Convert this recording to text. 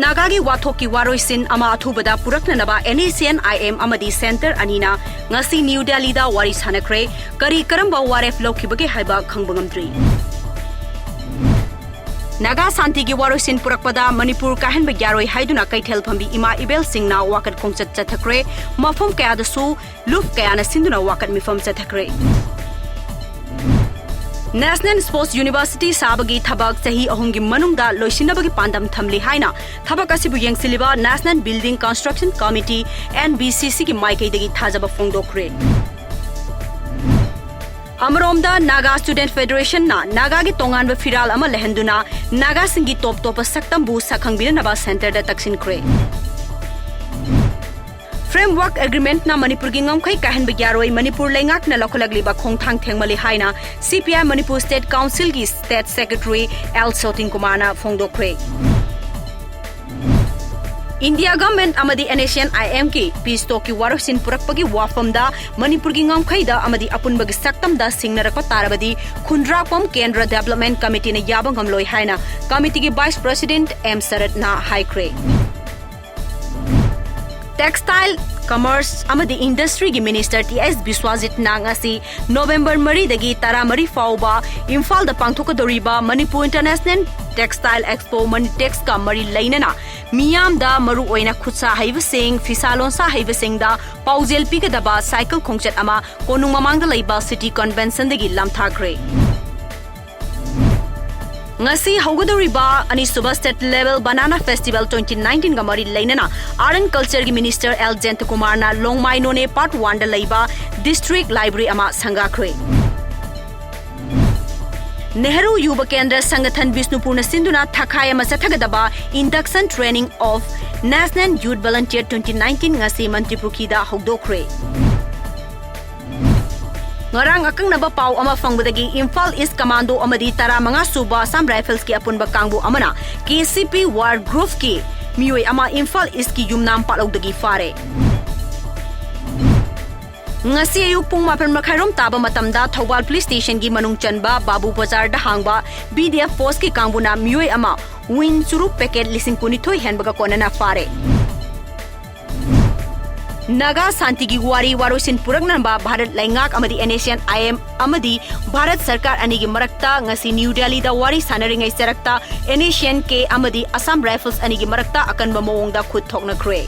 नागा की वाथोक की वारोइसिन अमा अथुबदा पुरक्ननबा NACN-IM अमदी सेंटर अनीना ngasi न्यू दिल्ली दा वारी सानख्रे करी करंबा वारेफ लौखिबगे हाइबा खंगबंगमद्री नागा शांति की वारोइसिन पुरक्पदा मणिपुर काहन बग्यारोय हाइदुना कैथेल फंबी इमा इबेल सिंगना वाकत खोंचत चथख्रे मफम कयादसु लुफ कयाना सिंदुना वाकत मिफम चथख्रे नेशनल स्पोर्ट्स यूनिवर्सिटी साबगी थबक सही अहुंगी मनुंगदा लोइसिनबगी पांदम थमली हाइना थबक असिबु येंगसिलिबा national building construction committee NBCC की माइकैदगी थाजब फोंगदोख्रे अमरोमदा नागा स्टूडेंट फेडरेशन ना नागा की तोंगानब फिराल अमा लहंदुना नागा सिंगी टॉप टॉप सक्तंबु सखंगबिनबा सेंटर दा तक्सिनख्रे फ्रेमवर्क एग्रीमेंट ना मणिपुर की ngमखै काहन बग्यारोय मणिपुर लेंगाक ना लखलगलिबा खोंथांग थेंगमली हाइना CPI मणिपुर स्टेट काउंसिल की स्टेट सेक्रेटरी एल सोटिंग कुमार ना फोंगदोख्रे इंडिया गवर्नमेंट अमदी NACN-IM की पीस टॉक की वारोसिन पुरक्पगी वाफमदा मणिपुर की ngमखैदा अमदी अपुनबगी सक्तमदा सिंगनरक तारबदी खुंद्रापम केंद्र डेवलपमेंट कमिटी ने याबंगमलोय हाइना कमिटी की वाइस प्रेसिडेंट M शरद ना हाइक्रे टेक्सटाइल कमर्स अमदी इंडस्ट्री की मिनिस्टर TS बिस्वाजित नांगासी नवंबर 3 दगी 13 फाउबा इम्फाल द पांथोकदोरिबा Manipur international textile expo Manitex का मरी लैनना मियाम दा मरु ओइना खुत्सा हाइबसिंग फिसालोनसा हाइबसिंग दा पाउजेल पिगदबा साइकिल खोंचत अमा कोनुंग ममांगदा लैबा सिटी कन्वेंशन दगी लामथाख्रे ngasi haugadoriba anisuba state level banana festival 2019 ga mari leinana art and culture gi minister L Jayanta Kumar na longmaino ne part 1 da leiba district library ama sangakhre Nehru Yuva Kendra Sangathan Bisnupur na sinduna thakai ama sathagadaba induction training of National Youth Volunteer 2019 ngasi Mantripurki da hogdokre ngarang akang naba pau ama fangbadagi Imphal East Commando amadi 15 suba Assam Rifles ki apunba kangbu amana KCP War Group ki mioi ama Imphal East ki yumnam palawdagi fare ngasi ayuk pung 8:30 taba matamda Thawbal Police Station ki manung chanba Babu Bazar da hangba BDF Force ki kangbuna mioi ama win churu packet lising kunithoi henbaga konana fare Naga शांति की वारी वारोसिन पुरक्नबा Bharat लैंगाक अमदी NACN-IM अमदी Bharat सरकार अनी की मरक्ता ngasi New Delhi दा वारी सानरिंगै सरक्ता NACN के अमदी Assam rifles अनी की मरक्ता अकनबा मवोंगदा खुद थोकनख्रे